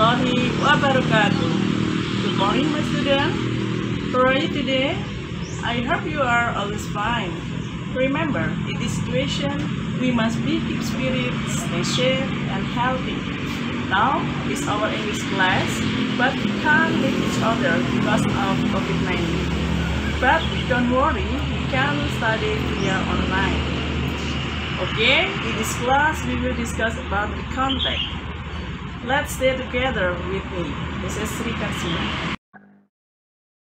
warahmatullahi wabarakatuh. Good morning, my student. How are you today? I hope you are always fine. Remember, in this situation, we must keep spirits, stay safe and healthy. Now is our English class, but we can't meet each other because of COVID-19. But don't worry, we can study via online. Okay, in this class we will discuss about the contact. Let's stay together with me. This is Sri Karsina.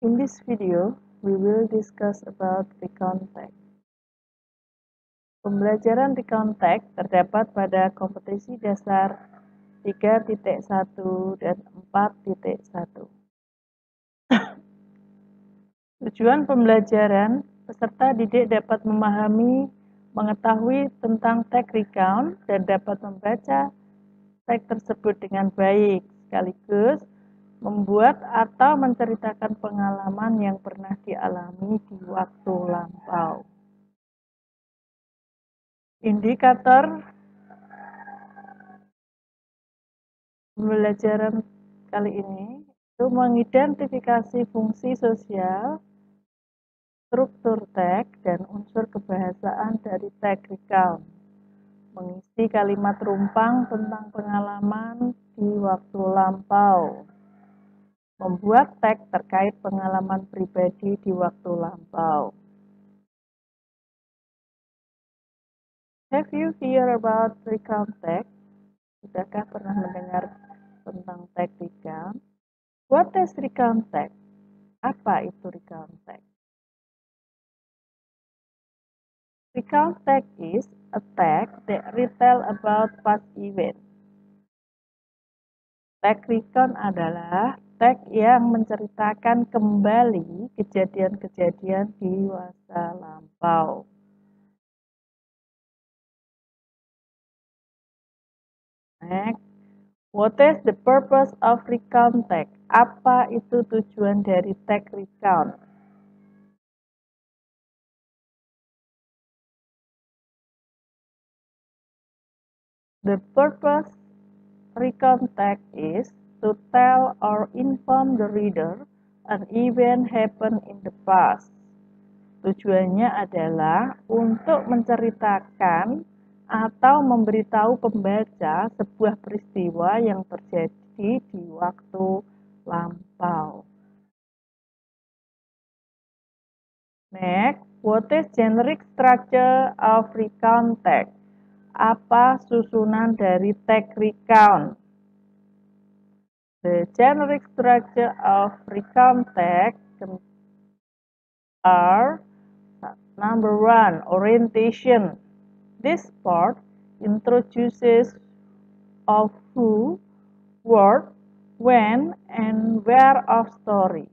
In this video, we will discuss about recontact. Pembelajaran recontact terdapat pada kompetensi dasar 3.1 dan 4.1. Tujuan pembelajaran, peserta didik dapat memahami, mengetahui tentang tag recount dan dapat membaca tag tersebut dengan baik, sekaligus membuat atau menceritakan pengalaman yang pernah dialami di waktu lampau. Indikator pembelajaran kali ini itu mengidentifikasi fungsi sosial, struktur tag, dan unsur kebahasaan dari tag recount. Mengisi kalimat rumpang tentang pengalaman di waktu lampau. Membuat tag terkait pengalaman pribadi di waktu lampau. Have you heard about recount tag? Sudahkah pernah mendengar tentang tag recount? What is recount tag? Apa itu recount tag? Recount tag is a tag that retell about past event. Tag recount adalah tag yang menceritakan kembali kejadian-kejadian di masa lampau. Next, what is the purpose of recount tag? Apa itu tujuan dari tag recount? The purpose recount tag is to tell or inform the reader an event happened in the past. Tujuannya adalah untuk menceritakan atau memberitahu pembaca sebuah peristiwa yang terjadi di waktu lampau. Next, what is generic structure of recount tag? Apa susunan dari tag recount? The generic structure of recount tag are: number 1, orientation. This part introduces of who, what, when, and where of story.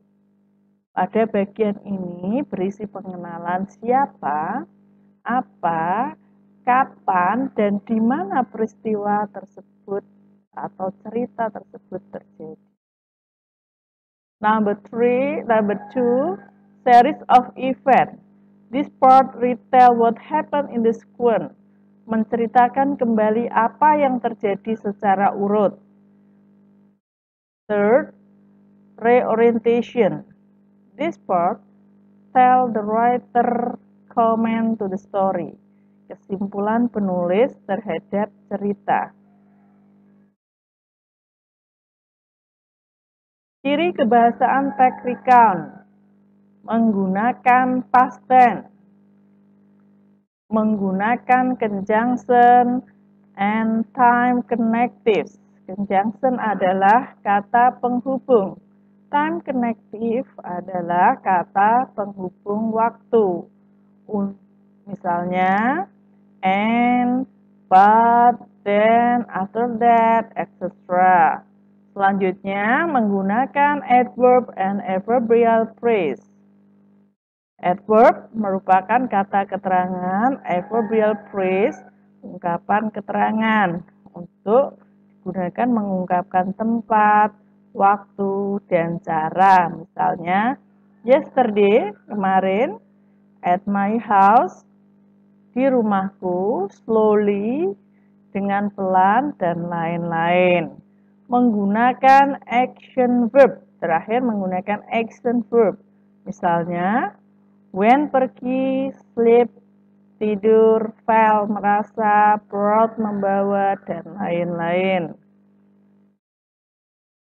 Pada bagian ini berisi pengenalan siapa, apa, kapan, dan di mana peristiwa tersebut atau cerita tersebut terjadi. Number 2, series of events. This part retell what happened in the sequence. Menceritakan kembali apa yang terjadi secara urut. Third, reorientation. This part tell the writer comment to the story. Kesimpulan penulis terhadap cerita. Ciri kebahasaan tag recount: menggunakan past tense, menggunakan conjunction and time connectives. Conjunction adalah kata penghubung. Time connective adalah kata penghubung waktu. Misalnya, and, but, then, after that, etc. Selanjutnya, menggunakan adverb and adverbial phrase. Adverb merupakan kata keterangan, adverbial phrase ungkapan keterangan untuk digunakan mengungkapkan tempat, waktu, dan cara. Misalnya, yesterday, kemarin, at my house, di rumahku, slowly, dengan pelan, dan lain-lain. menggunakan action verb. Terakhir menggunakan action verb. Misalnya, when pergi, sleep, tidur, fell, merasa, brought, membawa, dan lain-lain.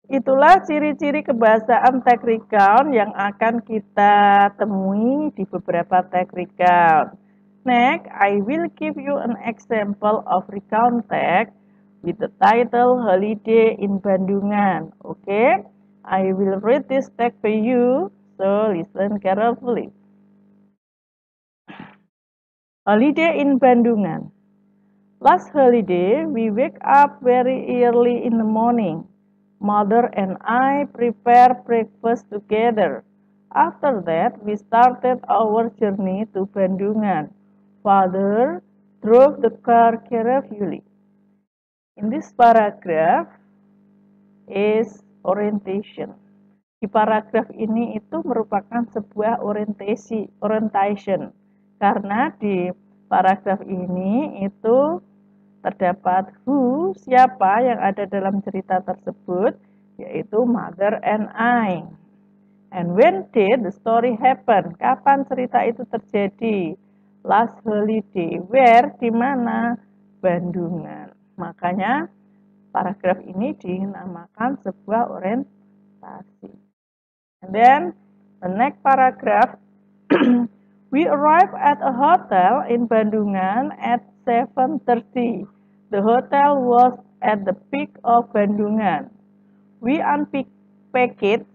Itulah ciri-ciri kebahasaan tag recount yang akan kita temui di beberapa tag recount. Next, I will give you an example of recount tag with the title Holiday in Bandungan. Okay, I will read this tag for you, so listen carefully. Holiday in Bandungan. Last holiday, we wake up very early in the morning. Mother and I prepare breakfast together. After that, we started our journey to Bandungan. Father drove the car carefully. In this paragraph is orientation. Di paragraf ini itu merupakan sebuah orientation. Karena di paragraf ini itu terdapat who, siapa yang ada dalam cerita tersebut, yaitu mother and I. And when did the story happen? Kapan cerita itu terjadi? Last holiday. Where? Di mana? Bandungan. Makanya paragraf ini dinamakan sebuah orientasi. And then the next paragraph, we arrived at a hotel in Bandungan at 7:30. The hotel was at the peak of Bandungan. We unpacked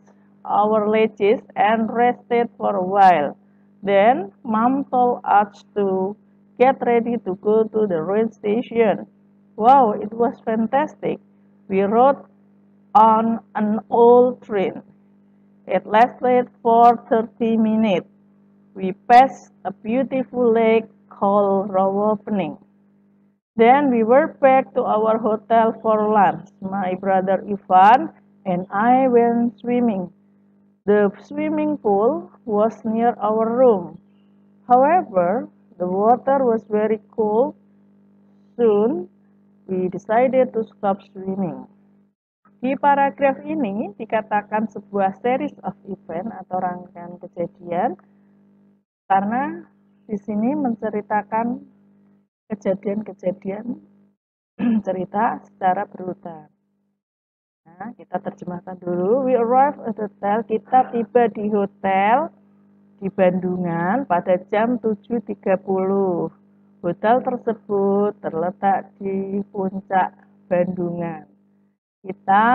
our luggage and rested for a while. Then Mom told us to get ready to go to the rail station. Wow, it was fantastic. We rode on an old train. It lasted for 30 minutes. We passed a beautiful lake called Rawopening. Then we were back to our hotel for lunch. My brother Ivan and I went swimming. The swimming pool was near our room. However, the water was very cold. Soon, we decided to stop swimming. Di paragraf ini dikatakan sebuah series of event atau rangkaian kejadian karena di sini menceritakan kejadian-kejadian cerita secara berurutan. Nah, kita terjemahkan dulu. We arrived at the hotel. Kita tiba di hotel di Bandungan pada jam 7.30. Hotel tersebut terletak di puncak Bandungan. Kita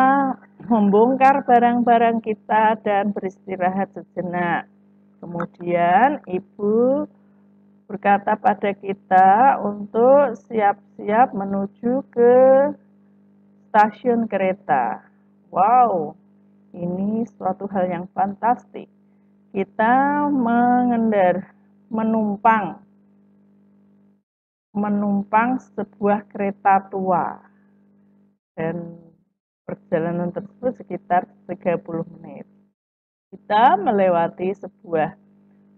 membongkar barang-barang kita dan beristirahat sejenak. Kemudian ibu berkata pada kita untuk siap-siap menuju ke stasiun kereta. Wow, ini suatu hal yang fantastik. Kita menumpang sebuah kereta tua. Dan perjalanan tersebut sekitar 30 menit. Kita melewati sebuah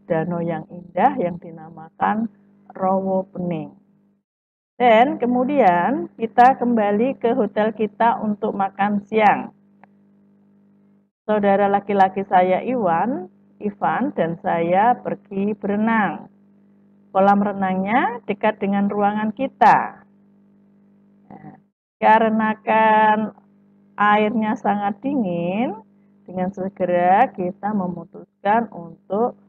danau yang indah yang dinamakan Rawopening. Dan kemudian kita kembali ke hotel kita untuk makan siang. Saudara laki-laki saya Ivan dan saya pergi berenang. Kolam renangnya dekat dengan ruangan kita. Nah, karena kan airnya sangat dingin, dengan segera kita memutuskan untuk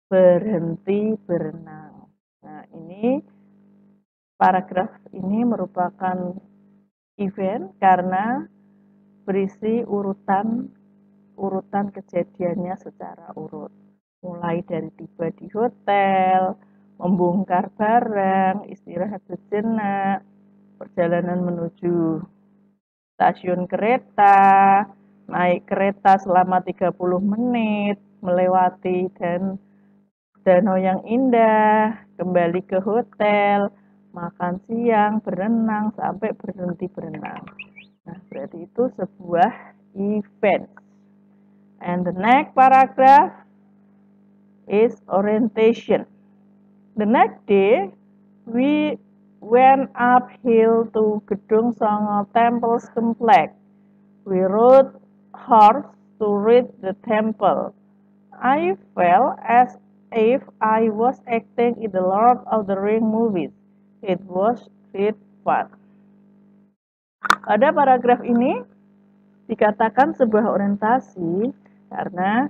berhenti berenang. Nah, ini paragraf ini merupakan event karena berisi urutan kejadiannya secara urut. Mulai dari tiba di hotel, membongkar barang, istirahat sejenak, perjalanan menuju stasiun kereta, naik kereta selama 30 menit, melewati danau yang indah, kembali ke hotel, makan siang, berenang, sampai berhenti berenang. Nah, berarti itu sebuah event. And the next paragraph is orientation. The next day, we went uphill to Gedung Songo Temple's complex. We rode horse to reach the temple. I felt as if I was acting in the Lord of the Rings movies. It was great fun. Pada paragraf ini dikatakan sebuah orientasi karena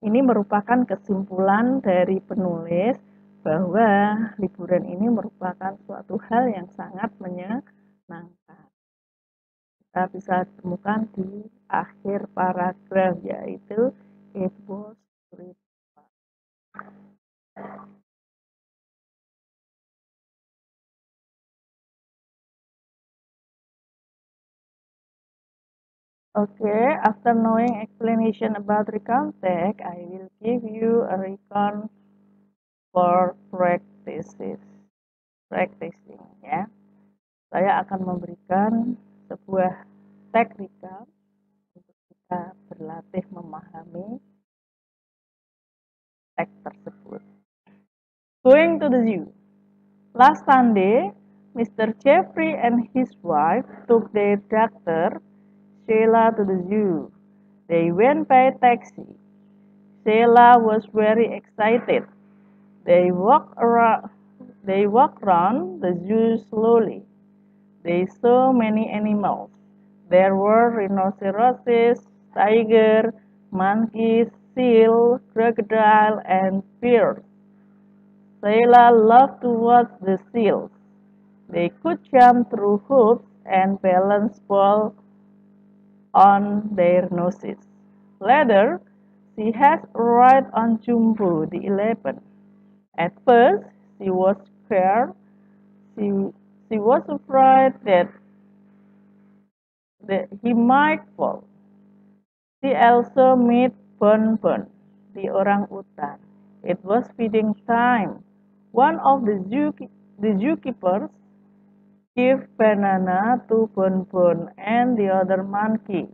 ini merupakan kesimpulan dari penulis bahwa liburan ini merupakan suatu hal yang sangat menyenangkan. Kita bisa temukan di akhir paragraf, yaitu it was great fun. Okay, after knowing explanation about recount text, I will give you a recount for practicing, ya. Saya akan memberikan sebuah teks recount untuk kita berlatih memahami teks tersebut. Going to the zoo. Last Sunday, Mr. Jeffrey and his wife took their daughter Sheila to the zoo. They went by taxi. Sheila was very excited. They walked around the zoo slowly. They saw many animals. There were rhinoceroses, tigers, monkeys, seals, crocodile, and bears. Sheila loved to watch the seals. They could jump through hoops and balance balls on their noses. Later, she had arrived on Jumbo the 11th. At first, she was scared. She was afraid that he might fall. She also met Bon Bon, the orangutan. It was feeding time. One of the zookeepers gave banana to Bon Bon and the other monkey.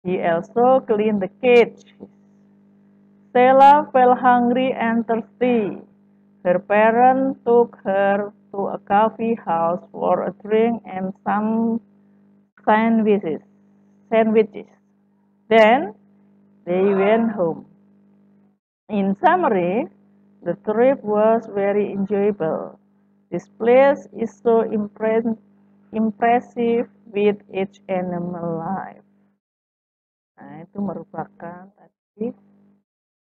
He also cleaned the cage. Sheila felt hungry and thirsty. Her parents took her to a coffee house for a drink and some sandwiches. Then they went home. In summary, the trip was very enjoyable. This place is so impressive with each animal life. Nah, itu merupakan tadi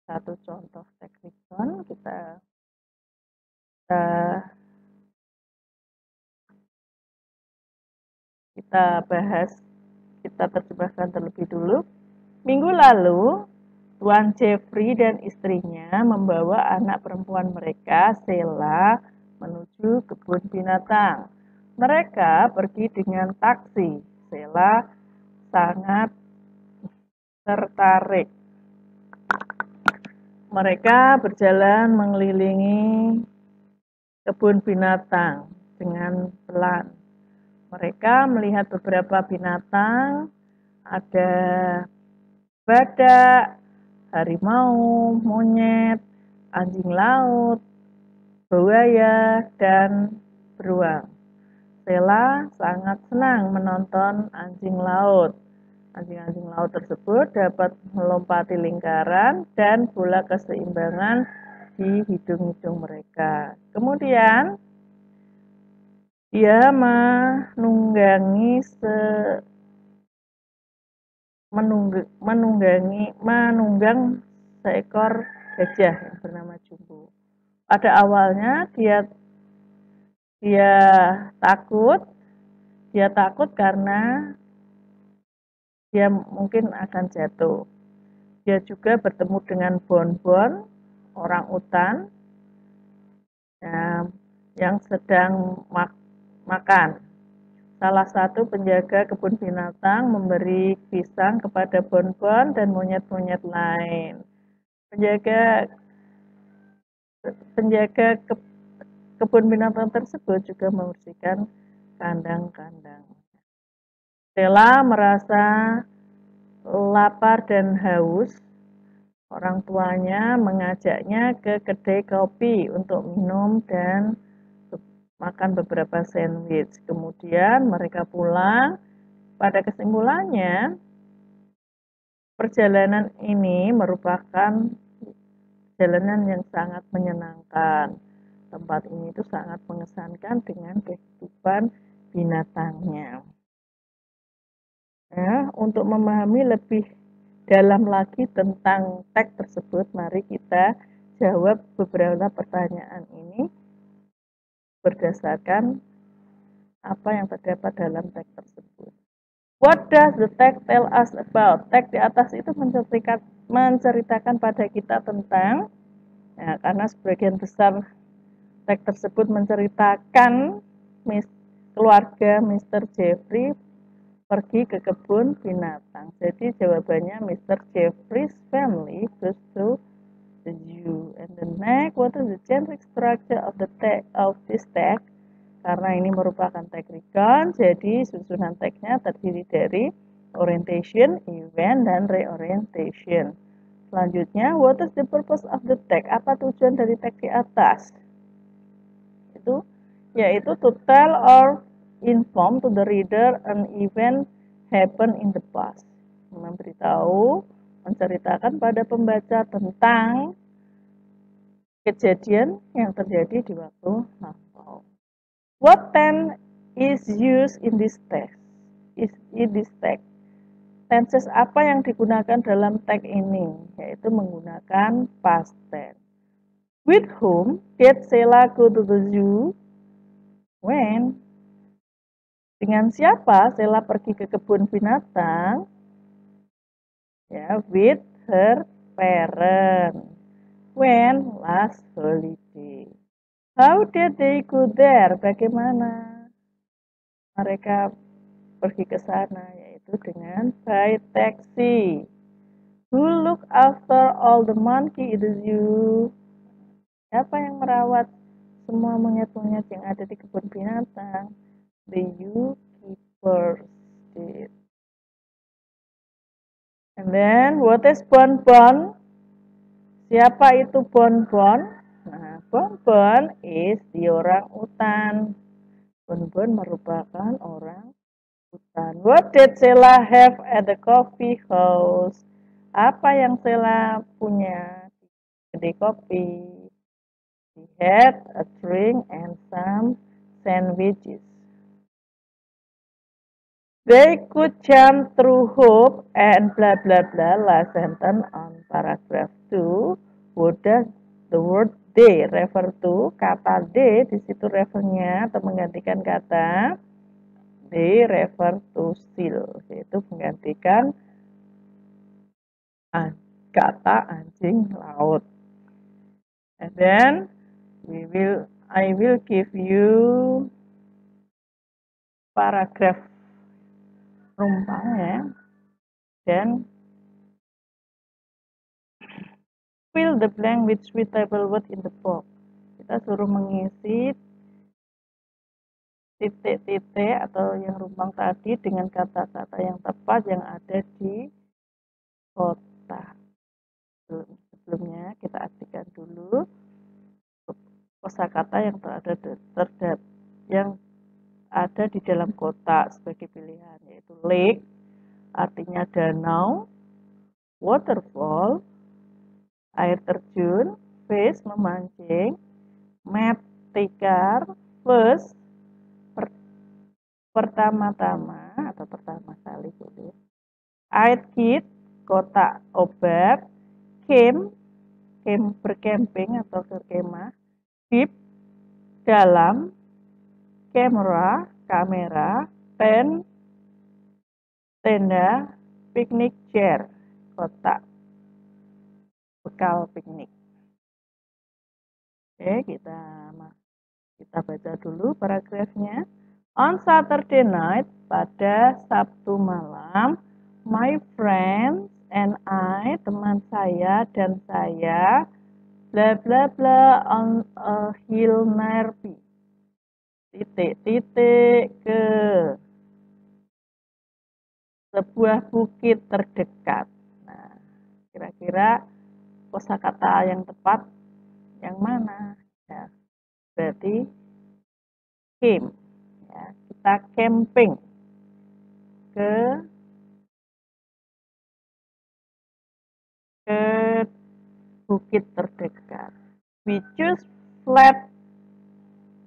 satu contoh teknikon. Kita bahas, kita terjemahkan terlebih dulu. Minggu lalu, Tuan Jeffrey dan istrinya membawa anak perempuan mereka, Sheila, menuju kebun binatang. Mereka pergi dengan taksi. Sheila sangat tertarik. Mereka berjalan mengelilingi kebun binatang dengan pelan. Mereka melihat beberapa binatang, ada badak, harimau, monyet, anjing laut, buaya, dan beruang. Sheila sangat senang menonton anjing laut. Anjing-anjing laut tersebut dapat melompati lingkaran dan bola keseimbangan di hidung-hidung mereka. Kemudian dia menunggang seekor gajah yang bernama Jumbo. Pada awalnya dia takut karena dia mungkin akan jatuh. Dia juga bertemu dengan Bon-Bon, orang utan yang sedang makan. Salah satu penjaga kebun binatang memberi pisang kepada Bon-Bon dan monyet-monyet lain. Penjaga kebun binatang tersebut juga membersihkan kandang-kandang. Sheila merasa lapar dan haus. Orang tuanya mengajaknya ke kedai kopi untuk minum dan makan beberapa sandwich. Kemudian mereka pulang pada kesimpulannya, perjalanan ini merupakan perjalanan yang sangat menyenangkan. Tempat ini itu sangat mengesankan dengan kehidupan binatangnya. Nah, untuk memahami lebih dalam lagi tentang teks tersebut, mari kita jawab beberapa pertanyaan ini berdasarkan apa yang terdapat dalam teks tersebut. What does the text tell us about? Teks di atas itu menceritakan pada kita tentang, ya, karena sebagian besar teks tersebut menceritakan keluarga Mr. Jeffrey pergi ke kebun binatang. Jadi jawabannya Mr. Jeffrey's family goes to the zoo. And the next, what is the generic structure of this text? Karena ini merupakan teks recount, jadi susunan teksnya terdiri dari orientation, event, dan reorientation. Selanjutnya, what is the purpose of the text? Apa tujuan dari teks di atas? Itu yaitu to tell or inform to the reader an event happen in the past. Memberitahu, menceritakan pada pembaca tentang kejadian yang terjadi di waktu lampau. What tense is used in this text? Tenses apa yang digunakan dalam teks ini? Yaitu menggunakan past tense. With whom did Sheila go to the zoo? When? Dengan siapa Sheila pergi ke kebun binatang? Ya, with her parents. When? Last holiday. How did they go there? Bagaimana mereka pergi ke sana? Yaitu dengan by taxi. Who look after all the monkey in the zoo? Siapa yang merawat semua monyet-monyet yang ada di kebun binatang? The zookeepers did. And then, what is Bonbon? Siapa itu Bonbon? Nah, Bonbon is the orang utan. Bonbon merupakan orang utan. What did Sheila have at the coffee house? Apa yang Sheila punya di kedai kopi? She had a drink and some sandwiches. They could jump through hoop and blah blah blah. Last sentence on paragraph 2. What does the word they refer to? Kata they di situ refernya atau menggantikan kata they refer to seal, yaitu menggantikan kata anjing laut. And then I will give you paragraph rumpang ya. Dan fill the blank with suitable word in the box. Kita suruh mengisi titik-titik atau yang rumpang tadi dengan kata-kata yang tepat yang ada di kotak. Sebelumnya kita artikan dulu kosakata yang ada di dalam kotak sebagai pilihan, yaitu lake artinya danau, waterfall air terjun, fish memancing, map tikar, first pertama-tama atau pertama kali boleh, aid kit kotak obat, camp bercamping atau berkemah, deep dalam, kamera, tent tenda, picnic chair kotak bekal piknik. Oke, kita baca dulu paragrafnya. On Saturday night, pada Sabtu malam, my friends and I, teman saya dan saya, bla bla bla on a hill nearby. Titik-titik ke sebuah bukit terdekat. Nah, kira-kira kosakata yang tepat yang mana? Ya, berarti camp. Ya, kita camping. ke bukit terdekat. We choose flat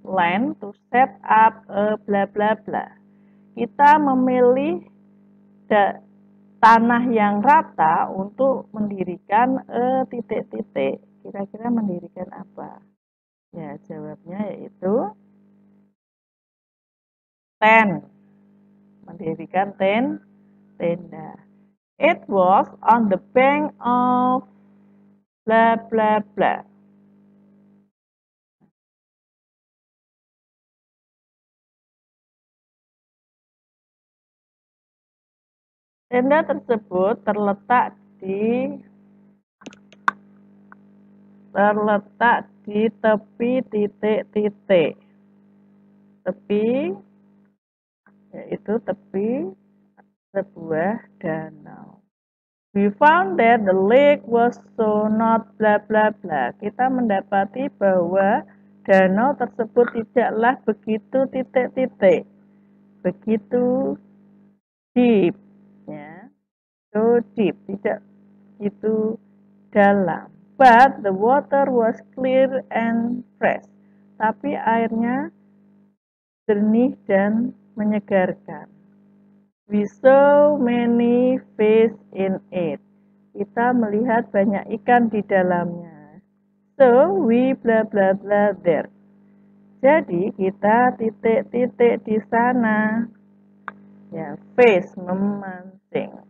land to set up a bla bla bla. Kita memilih tanah yang rata untuk mendirikan titik-titik. Kira-kira mendirikan apa? Ya, jawabnya yaitu tent. Mendirikan tenda. It was on the bank of bla bla bla. Tenda tersebut terletak di tepi titik-titik. Tepi yaitu tepi sebuah danau. We found that the lake was so not bla bla bla. Kita mendapati bahwa danau tersebut tidaklah begitu titik-titik. Begitu deep, ya. So deep, tidak begitu dalam. But the water was clear and fresh. Tapi airnya jernih dan menyegarkan. We saw many fish in it. Kita melihat banyak ikan di dalamnya. So we bla bla bla there. Jadi kita titik-titik di sana. Ya, fish memancing.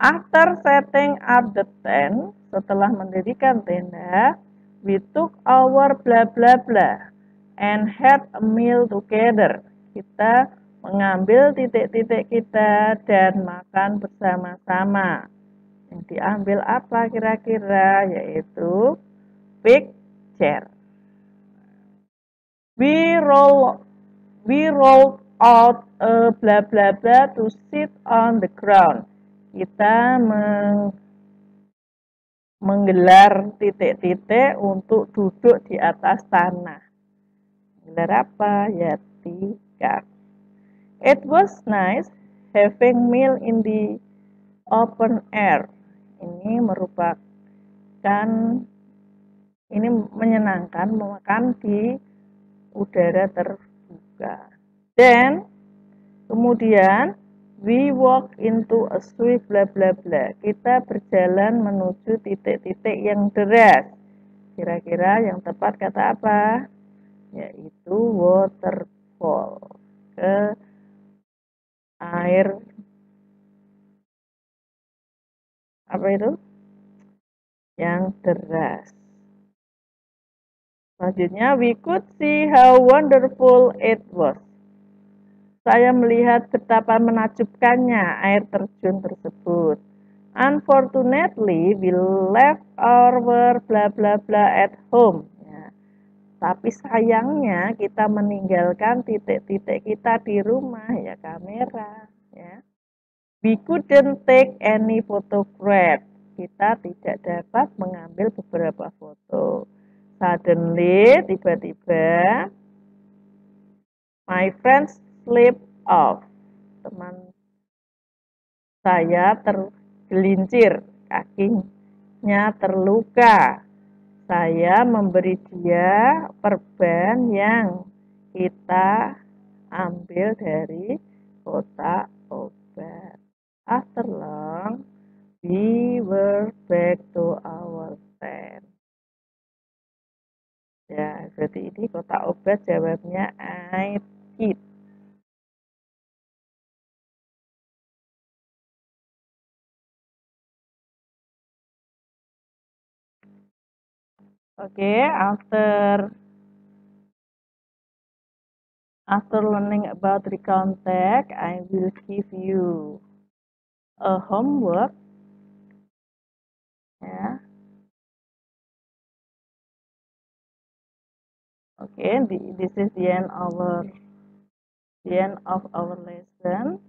After setting up the tent, setelah mendirikan tenda, we took our bla bla bla and had a meal together. Kita mengambil titik-titik kita dan makan bersama-sama. Yang diambil apa kira-kira? Yaitu picture. We rolled out a bla bla bla to sit on the ground. Kita menggelar titik-titik untuk duduk di atas tanah. Menggelar apa? Ya, tikar. It was nice having meal in the open air. Ini menyenangkan makan di udara terbuka. Then kemudian we walk into a swift bla bla bla. Kita berjalan menuju titik-titik yang deras. Kira-kira yang tepat kata apa? Yaitu waterfall. Ke air apa itu? Yang deras. Selanjutnya, we could see how wonderful it was. Saya melihat betapa menakjubkannya air terjun tersebut. Unfortunately, we left our bla bla bla at home. Ya. Tapi sayangnya kita meninggalkan titik-titik kita di rumah, ya, kamera. Ya. We couldn't take any photograph. Kita tidak dapat mengambil beberapa foto. Suddenly, tiba-tiba, my friends slip off. Teman saya tergelincir, kakinya terluka. Saya memberi dia perban yang kita ambil dari kotak obat. After long, we were back to our tent. Ya, berarti ini kotak obat jawabnya I eat. Okay, after learning about recount tag, I will give you a homework. Ya. Okay, this is the end of our lesson,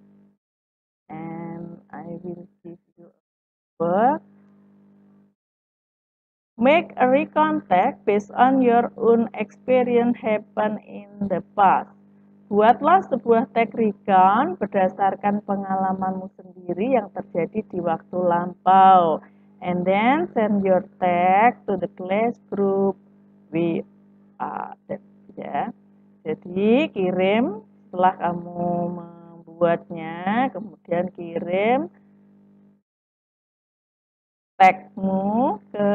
and I will give you a work. Make a recount tag based on your own experience happened in the past. Buatlah sebuah tag recount berdasarkan pengalamanmu sendiri yang terjadi di waktu lampau. And then send your tag to the class group WA. Ya. Jadi kirim setelah kamu membuatnya, kemudian kirim tagmu ke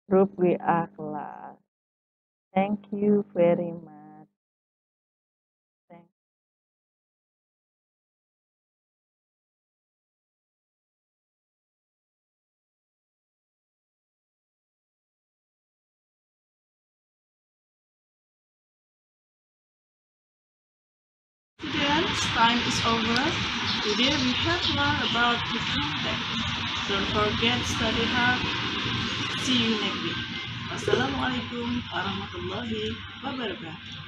grup WA kelas. Thank you very much. Students, time is over. Today we have learned about the contact. Don't forget study hard. See you next week. Wassalamualaikum warahmatullahi wabarakatuh.